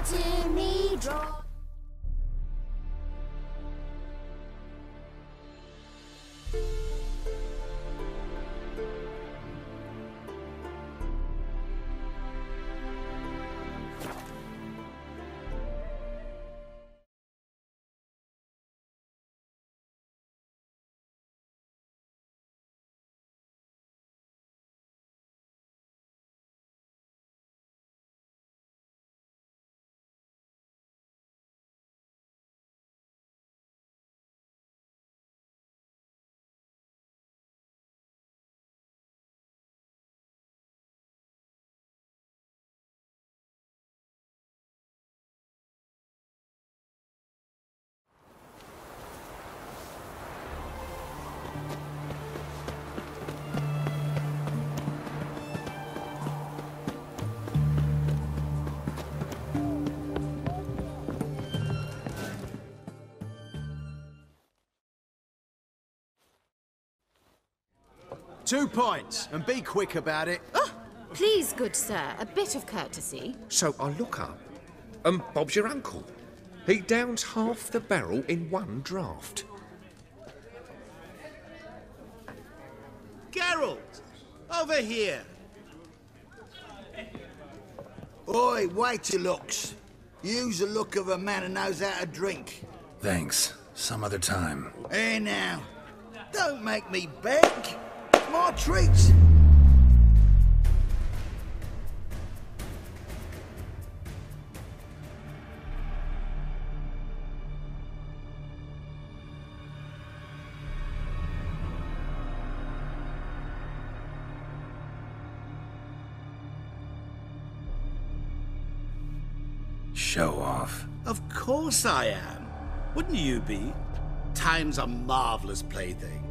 heart in me draw. Two pints, and be quick about it. Oh, please, good sir, a bit of courtesy. So I look up, and Bob's your uncle. He downs half the barrel in one draught. Geralt! Over here! Oi, wait your looks. Use the look of a man who knows how to drink. Thanks. Some other time. Here now. Don't make me beg. More treats. Show off. Of course I am. Wouldn't you be? Time's a marvelous plaything.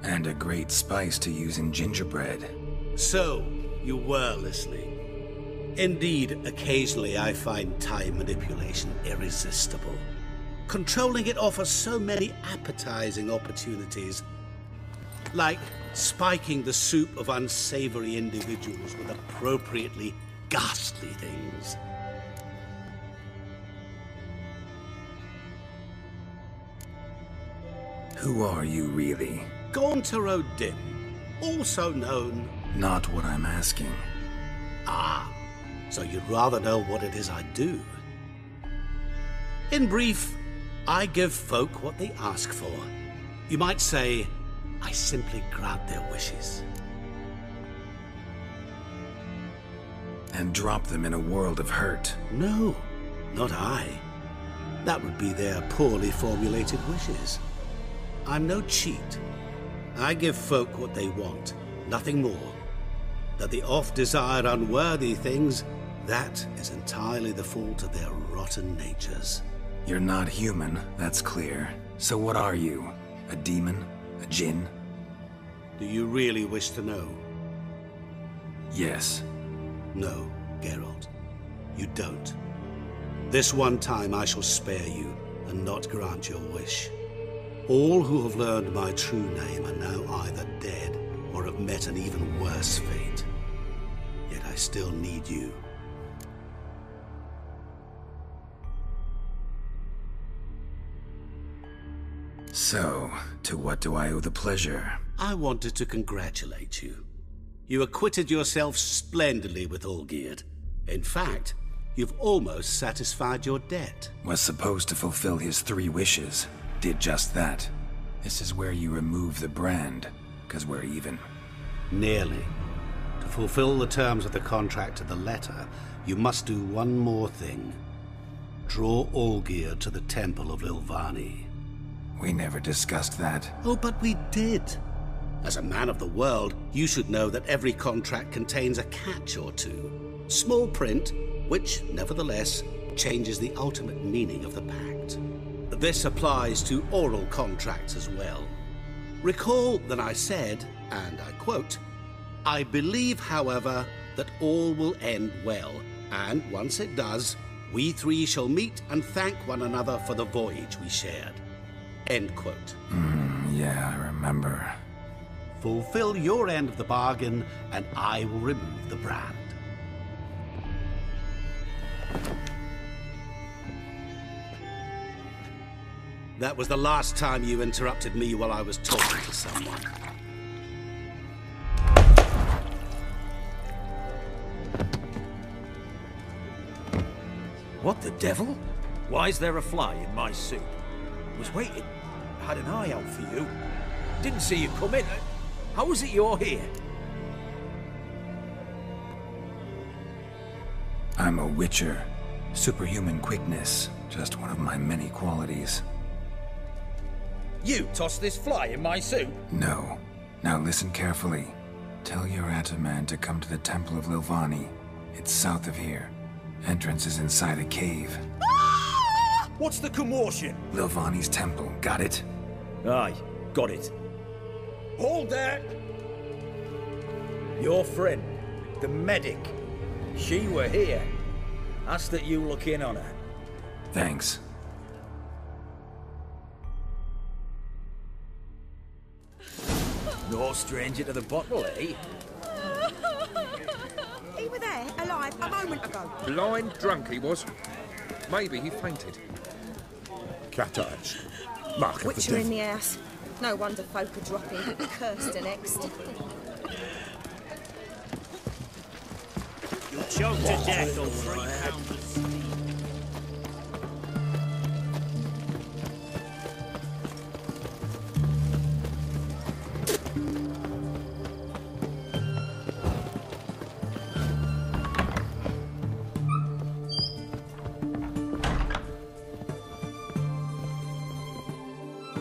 And a great spice to use in gingerbread. So, you were listening. Indeed, occasionally I find time manipulation irresistible. Controlling it offers so many appetizing opportunities. Like spiking the soup of unsavory individuals with appropriately ghastly things. Who are you, really? Gaunter O'Dimm, also known... Not what I'm asking. Ah, so you'd rather know what it is I do. In brief, I give folk what they ask for. You might say, I simply grant their wishes. And drop them in a world of hurt. No, not I. That would be their poorly formulated wishes. I'm no cheat. I give folk what they want, nothing more. That they oft desire unworthy things, that is entirely the fault of their rotten natures. You're not human, that's clear. So what are you? A demon? A djinn? Do you really wish to know? Yes. No, Geralt. You don't. This one time I shall spare you, and not grant your wish. All who have learned my true name are now either dead or have met an even worse fate. Yet I still need you. So, to what do I owe the pleasure? I wanted to congratulate you. You acquitted yourself splendidly with Olgierd. In fact, you've almost satisfied your debt. Was supposed to fulfill his 3 wishes. Did just that. This is where you remove the brand, 'cause we're even. Nearly. To fulfill the terms of the contract to the letter, you must do one more thing. Draw Olgierd to the Temple of Lilvani. We never discussed that. Oh, but we did. As a man of the world, you should know that every contract contains a catch or two. Small print, which, nevertheless, changes the ultimate meaning of the pact. This applies to oral contracts as well. Recall that I said, and I quote, "I believe, however, that all will end well, and once it does, we 3 shall meet and thank one another for the voyage we shared." End quote. Yeah, I remember. Fulfill your end of the bargain, and I will remove the brand. That was the last time you interrupted me while I was talking to someone. What the devil? Why is there a fly in my soup? Was waiting. Had an eye out for you. Didn't see you come in. How is it you're here? I'm a witcher. Superhuman quickness. Just one of my many qualities. You tossed this fly in my soup? No. Now listen carefully. Tell your Ataman to come to the Temple of Lilvani. It's south of here. Entrance is inside a cave. What's the commotion? Lilvani's temple. Got it? Aye, got it. Hold there! Your friend, the medic. She were here. Ask that you look in on her. Thanks. No stranger to the bottle, eh? He were there, alive, a moment ago. Blind drunk he was. Maybe he fainted. Cat eyes. Mark of the Witcher in devil. the house. No wonder folk are dropping. Cursed and next. You'll choke to death on 3 pounds of steam.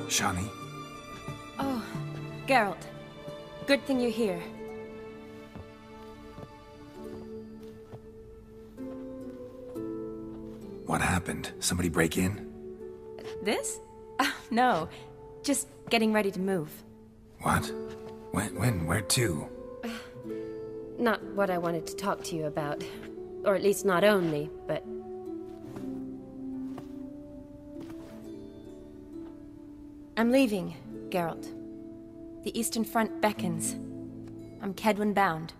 Shani? Oh, Geralt. Good thing you're here. What happened? Somebody break in? This? No. Just getting ready to move. What? When? Where to? Not what I wanted to talk to you about. Or at least not only, but... I'm leaving, Geralt. The Eastern Front beckons. I'm Kedwin bound.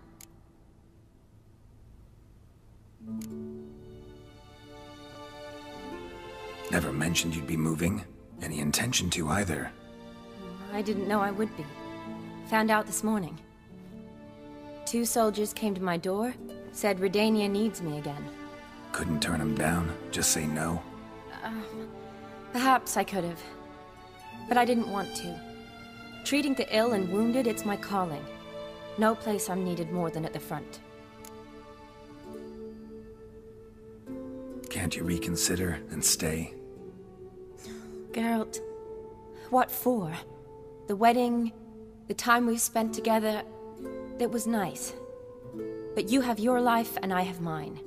Never mentioned you'd be moving. Any intention to either. I didn't know I would be. Found out this morning. 2 soldiers came to my door, said Redania needs me again. Couldn't turn him down? Just say no? Perhaps I could have. But I didn't want to. Treating the ill and wounded, it's my calling. No place I'm needed more than at the front. Can't you reconsider and stay? Geralt, what for? The wedding, the time we've spent together, it was nice. But you have your life and I have mine.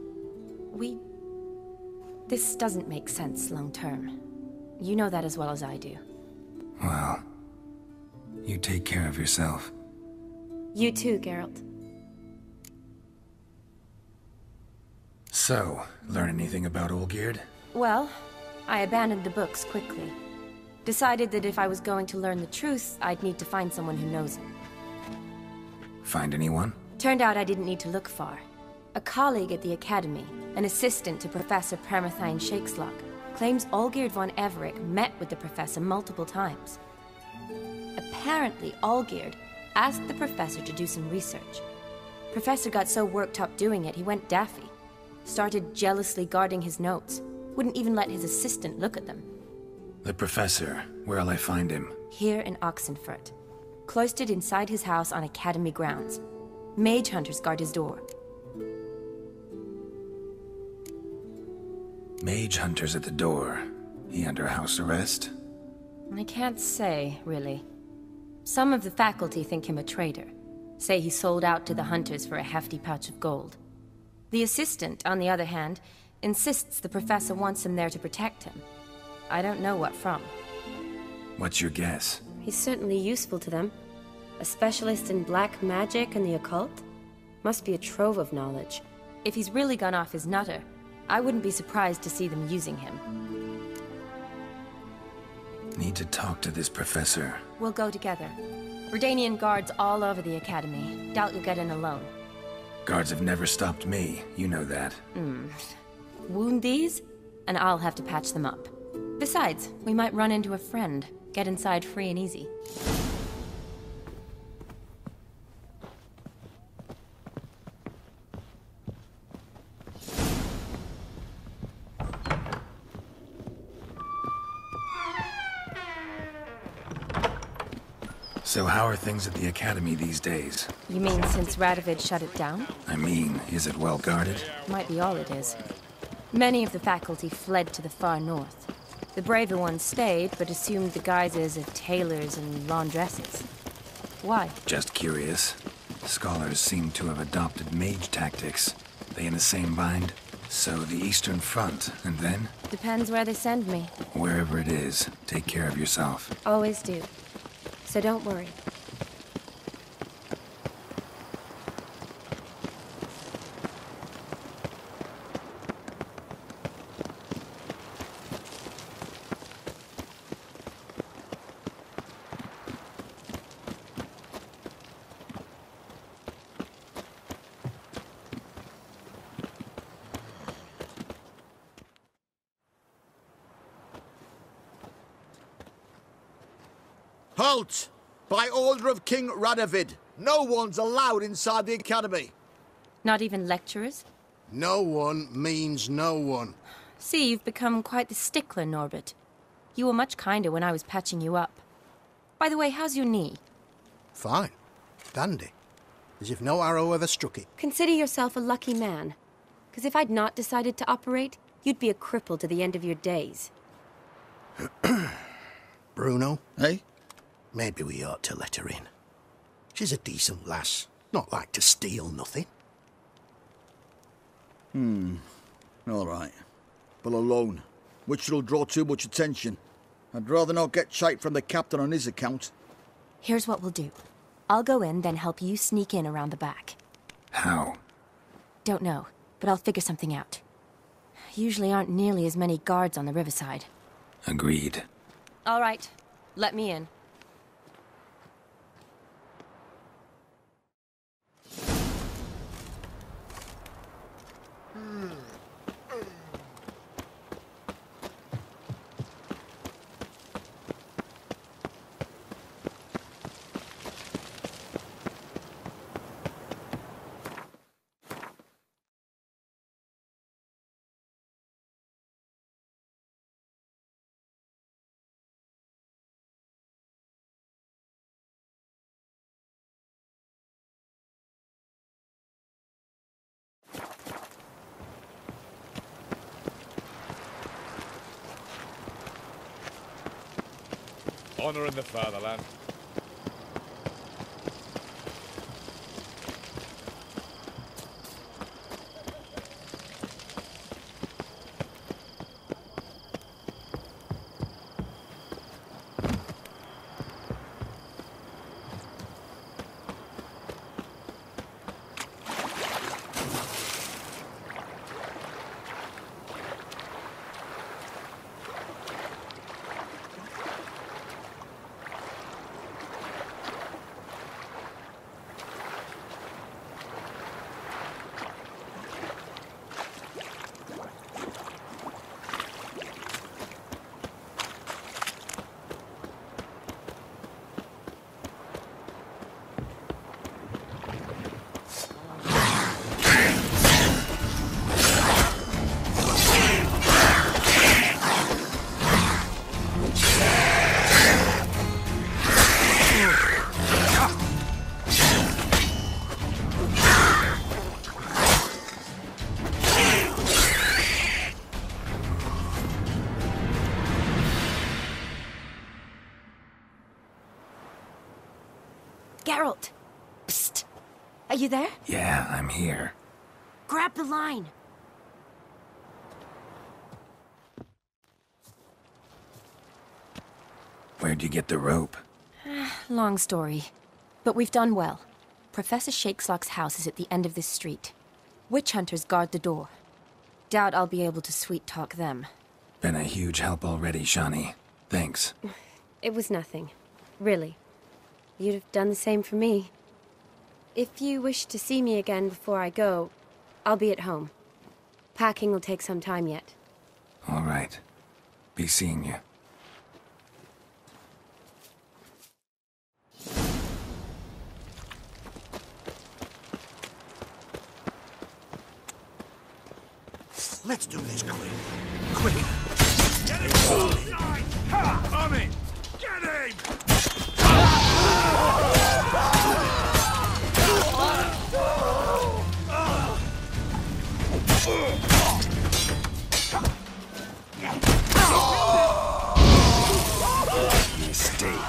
This doesn't make sense long term. You know that as well as I do. Well, you take care of yourself. You too, Geralt. So, learn anything about Olgierd? Well, I abandoned the books quickly. Decided that if I was going to learn the truth, I'd need to find someone who knows him. Find anyone? Turned out I didn't need to look far. A colleague at the Academy, an assistant to Professor Permathine Shakeslok, claims Olgierd von Everec met with the professor multiple times. Apparently, Olgierd asked the professor to do some research. Professor got so worked up doing it, he went daffy. Started jealously guarding his notes. Wouldn't even let his assistant look at them. The professor. Where'll I find him? Here in Oxenfurt. Cloistered inside his house on Academy grounds. Mage hunters guard his door. Mage hunters at the door. He under house arrest? I can't say, really. Some of the faculty think him a traitor. Say he sold out to the hunters for a hefty pouch of gold. The assistant, on the other hand, insists the professor wants him there to protect him. I don't know what from. What's your guess? He's certainly useful to them. A specialist in black magic and the occult? Must be a trove of knowledge. If he's really gone off his nutter, I wouldn't be surprised to see them using him. Need to talk to this professor. We'll go together. Redanian guards all over the Academy. Doubt you'll get in alone. Guards have never stopped me. You know that. Wound these, and I'll have to patch them up. Besides, we might run into a friend. Get inside free and easy. So how are things at the Academy these days? You mean since Radovid shut it down? I mean, is it well guarded? Might be all it is. Many of the faculty fled to the far north. The braver ones stayed, but assumed the guises of tailors and laundresses. Why? Just curious. Scholars seem to have adopted mage tactics. They in the same bind? So the Eastern Front, and then? Depends where they send me. Wherever it is, take care of yourself. Always do. So don't worry. Halt! By order of King Radovid, no one's allowed inside the Academy. Not even lecturers? No one means no one. See, you've become quite the stickler, Norbert. You were much kinder when I was patching you up. By the way, how's your knee? Fine. Dandy. As if no arrow ever struck it. Consider yourself a lucky man. Because if I'd not decided to operate, you'd be a cripple to the end of your days. Bruno? Eh? Maybe we ought to let her in. She's a decent lass. Not like to steal nothing. All right. But alone, which will draw too much attention. I'd rather not get shite from the captain on his account. Here's what we'll do. I'll go in, then help you sneak in around the back. How? Don't know, but I'll figure something out. Usually aren't nearly as many guards on the riverside. Agreed. All right. Let me in. Honor in the fatherland. Geralt! Psst! Are you there? Yeah, I'm here. Grab the line! Where'd you get the rope? Long story. But we've done well. Professor Shakeslock's house is at the end of this street. Witch hunters guard the door. Doubt I'll be able to sweet-talk them. Been a huge help already, Shani. Thanks. It was nothing. Really. You'd have done the same for me. If you wish to see me again before I go, I'll be at home. Packing will take some time yet. All right. Be seeing you. Let's do this quick. Quick. Get him! On it! Get him! Mistake.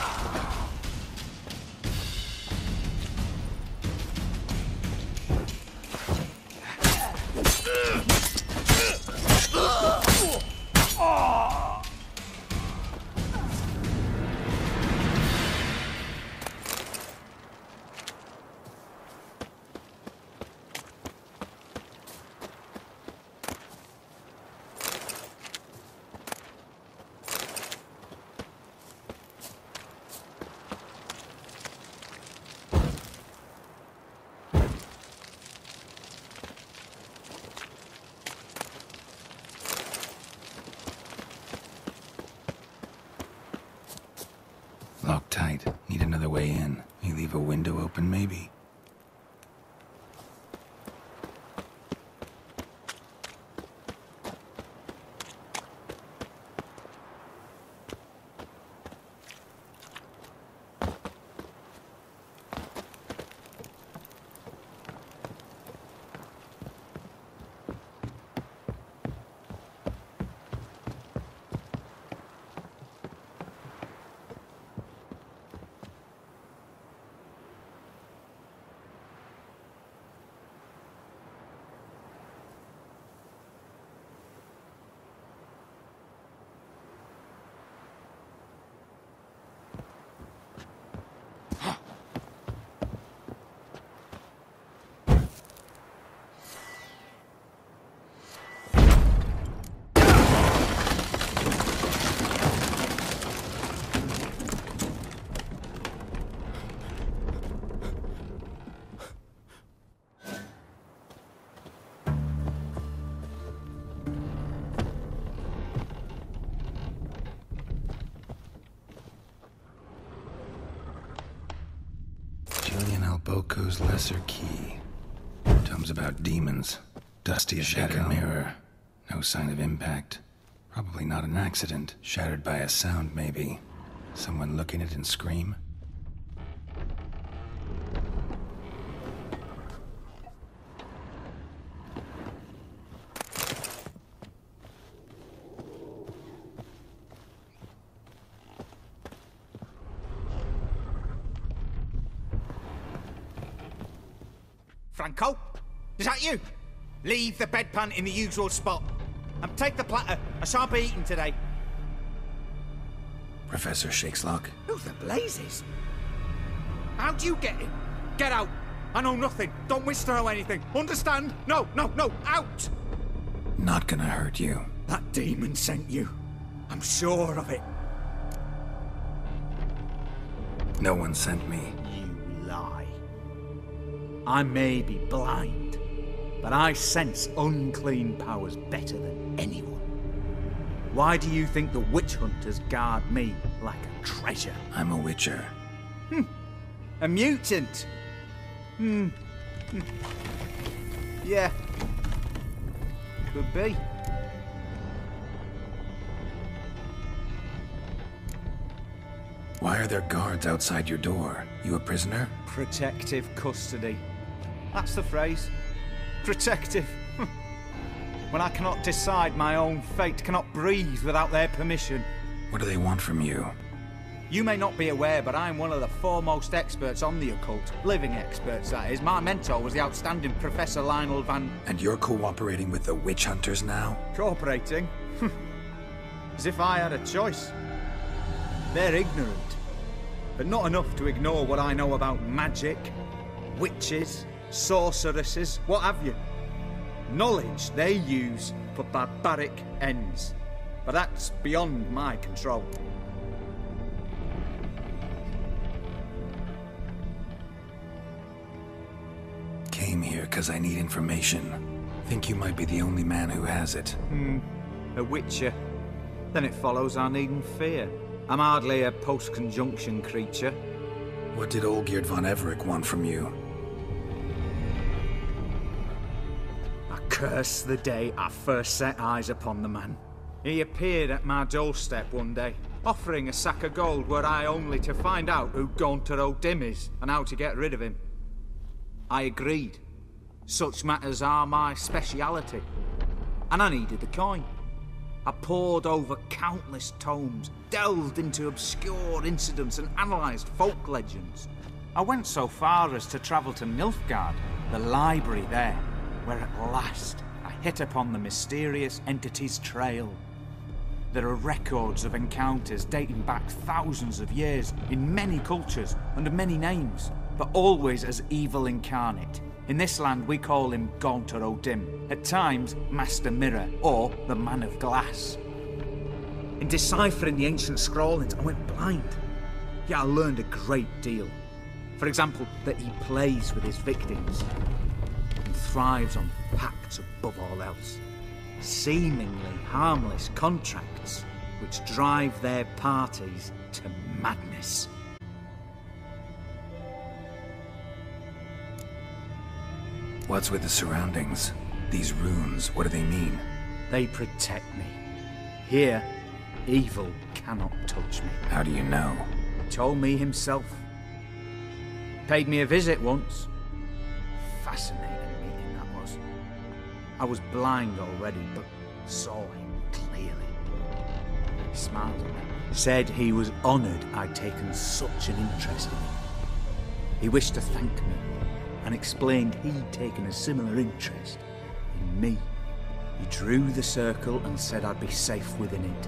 Locked tight. Need another way in. You leave a window open, maybe? Boko's Lesser Key. Tomes about demons. Dusty shattered mirror. No sign of impact. Probably not an accident. Shattered by a sound, maybe. Someone look in it and scream. Franco? Is that you? Leave the bedpan in the usual spot. And take the platter. I shan't be eating today. Professor Shakeslock? Who the blazes? How'd you get in? Get out. I know nothing. Don't wish to know anything. Understand? No, no, no. Out! Not gonna hurt you. That demon sent you. I'm sure of it. No one sent me. You lie. I may be blind, but I sense unclean powers better than anyone. Why do you think the witch hunters guard me like a treasure? I'm a witcher. A mutant? Yeah. Could be. Why are there guards outside your door? You a prisoner? Protective custody. That's the phrase. Protective. When I cannot decide my own fate, cannot breathe without their permission. What do they want from you? You may not be aware, but I'm one of the foremost experts on the occult. Living experts, that is. My mentor was the outstanding Professor Lionel van... And you're cooperating with the witch hunters now? Cooperating? As if I had a choice. They're ignorant, but not enough to ignore what I know about magic, witches, sorceresses, what have you. Knowledge they use for barbaric ends, but that's beyond my control. Came here because I need information. Think you might be the only man who has it. A witcher. then it follows I needn't fear. I'm hardly a post-conjunction creature. What did Olgierd von Everec want from you? I curse the day I first set eyes upon the man. He appeared at my doorstep one day, offering a sack of gold were I only to find out who Gaunter O'Dimm is and how to get rid of him. I agreed. Such matters are my speciality. And I needed the coin. I pored over countless tomes, delved into obscure incidents and analysed folk legends. I went so far as to travel to Nilfgaard, the library there, where at last I hit upon the mysterious entity's trail. There are records of encounters dating back thousands of years in many cultures under many names, but always as evil incarnate. In this land we call him Gaunter O'Dimm, at times Master Mirror or the Man of Glass. In deciphering the ancient scrawlings I went blind, yet I learned a great deal. For example, that he plays with his victims and thrives on pacts above all else. Seemingly harmless contracts which drive their parties to madness. What's with the surroundings? These runes, what do they mean? They protect me. Here, evil cannot touch me. How do you know? He told me himself. Paid me a visit once. Fascinating meeting that was. I was blind already, but saw him clearly. He smiled at me. Said he was honoured I'd taken such an interest in him. He wished to thank me, and explained he'd taken a similar interest in me. He drew the circle and said I'd be safe within it.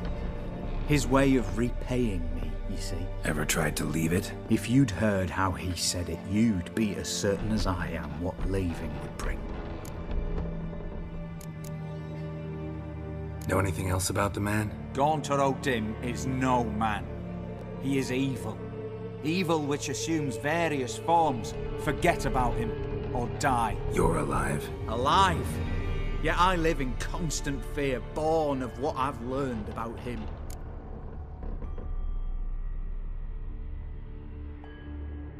His way of repaying me, you see. Ever tried to leave it? If you'd heard how he said it, you'd be as certain as I am what leaving would bring. Know anything else about the man? Gaunter O'Dimm is no man. He is evil. Evil which assumes various forms. Forget about him, or die. You're alive. Alive? Yet I live in constant fear, born of what I've learned about him.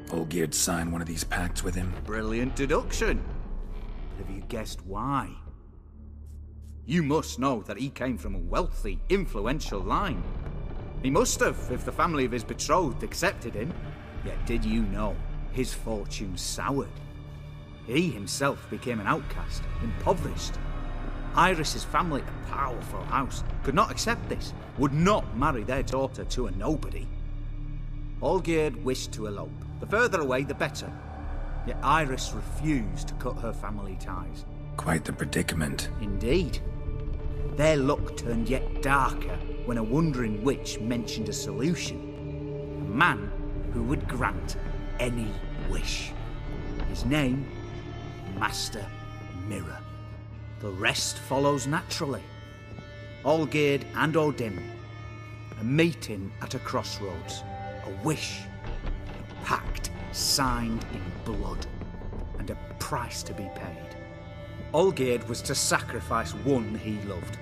Olgierd signed one of these pacts with him? Brilliant deduction. Have you guessed why? You must know that he came from a wealthy, influential line. He must have, if the family of his betrothed accepted him. Yet did you know his fortune soured? He himself became an outcast, impoverished. Iris's family, a powerful house, could not accept this, would not marry their daughter to a nobody. Olgierd wished to elope. The further away, the better. Yet Iris refused to cut her family ties. Quite the predicament. Indeed. Their luck turned yet darker when a wandering witch mentioned a solution. A man who would grant any wish. His name, Master Mirror. The rest follows naturally. Olgierd and O'Dimm. A meeting at a crossroads. A wish. A pact signed in blood. And a price to be paid. Olgierd was to sacrifice one he loved.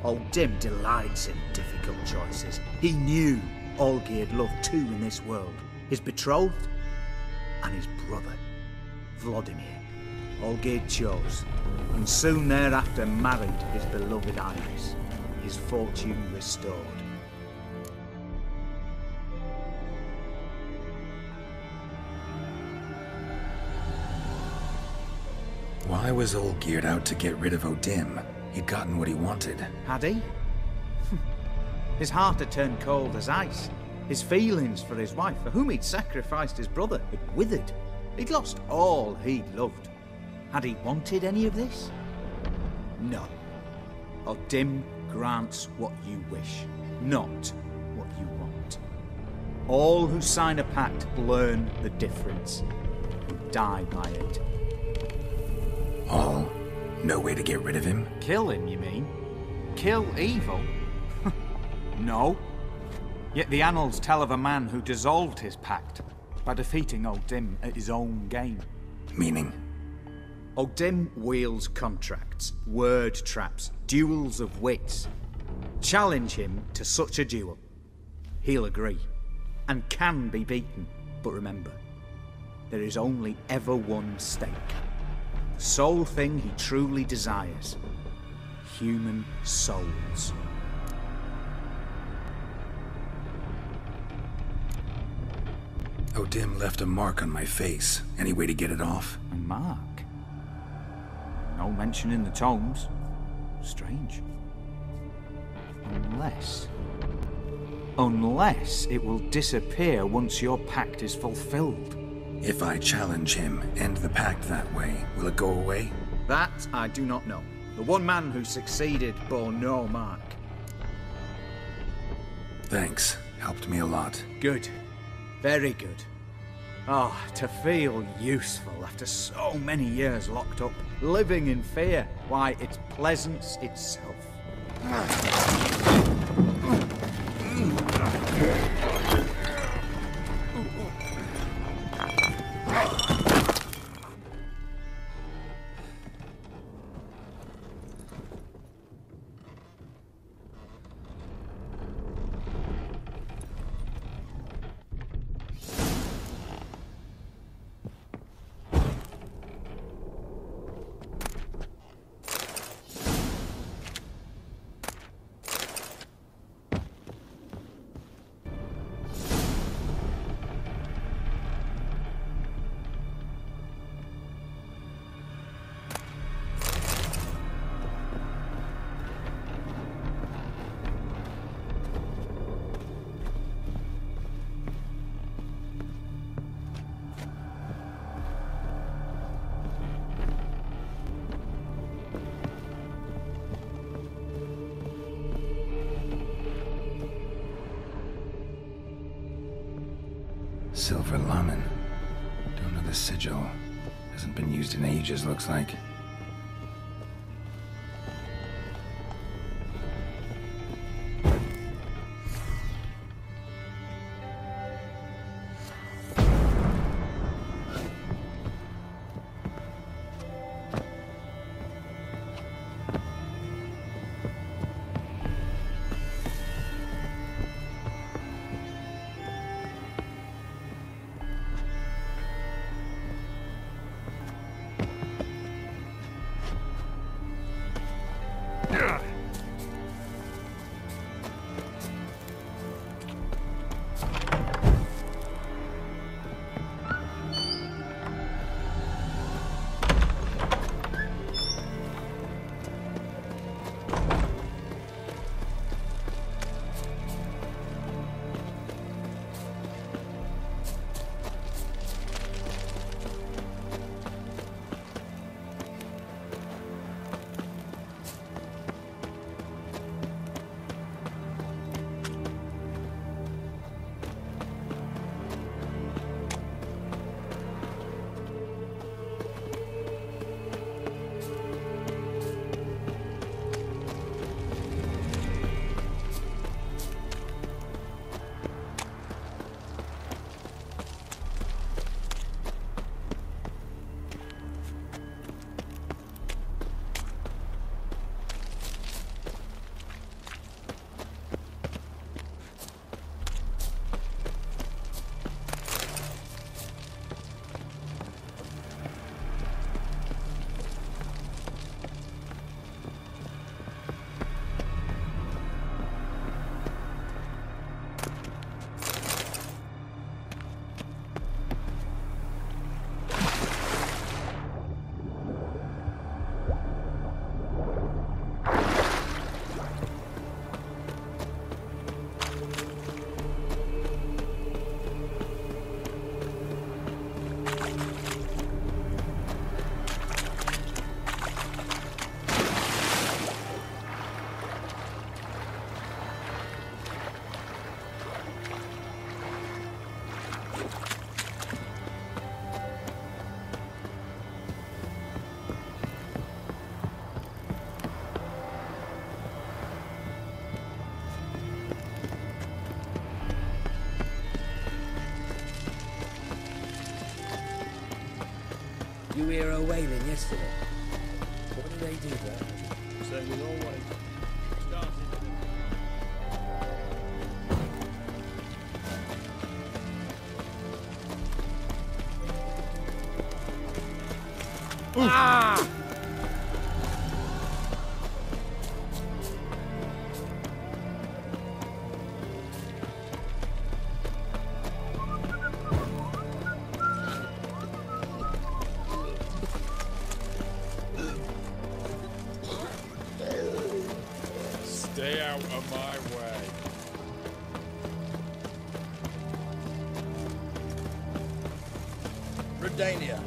O'Dimm delights in difficult choices. He knew Olgierd loved two in this world. His betrothed and his brother, Vlodimir. Olgierd chose, and soon thereafter married his beloved Iris, his fortune restored. Why was Olgierd out to get rid of O'Dimm? He'd gotten what he wanted. Had he? His heart had turned cold as ice. His feelings for his wife, for whom he'd sacrificed his brother, had withered. He'd lost all he'd loved. Had he wanted any of this? No. O'Dimm grants what you wish, not what you want. All who sign a pact learn the difference, and die by it. All? No way to get rid of him? Kill him, you mean? Kill evil? No. Yet the annals tell of a man who dissolved his pact by defeating O'Dimm at his own game. Meaning? O'Dimm wields contracts, word traps, duels of wits. Challenge him to such a duel. He'll agree, and can be beaten. But remember, there is only ever one stake. The sole thing he truly desires. Human souls. O'Dimm left a mark on my face. Any way to get it off? A mark? No mention in the tomes. Strange. Unless it will disappear once your pact is fulfilled. If I challenge him, end the pact that way, will it go away? That I do not know. The one man who succeeded bore no mark. Thanks. Helped me a lot. Good. Very good. Oh, to feel useful after so many years locked up, living in fear. Why, it's pleasance itself. Silver Lamen. Don't know the sigil. Hasn't been used in ages, looks like. You hear her wailing yesterday? What did they do there? Same as always. Started Ah! Stay out of my way. Redania.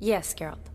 Yes, Geralt.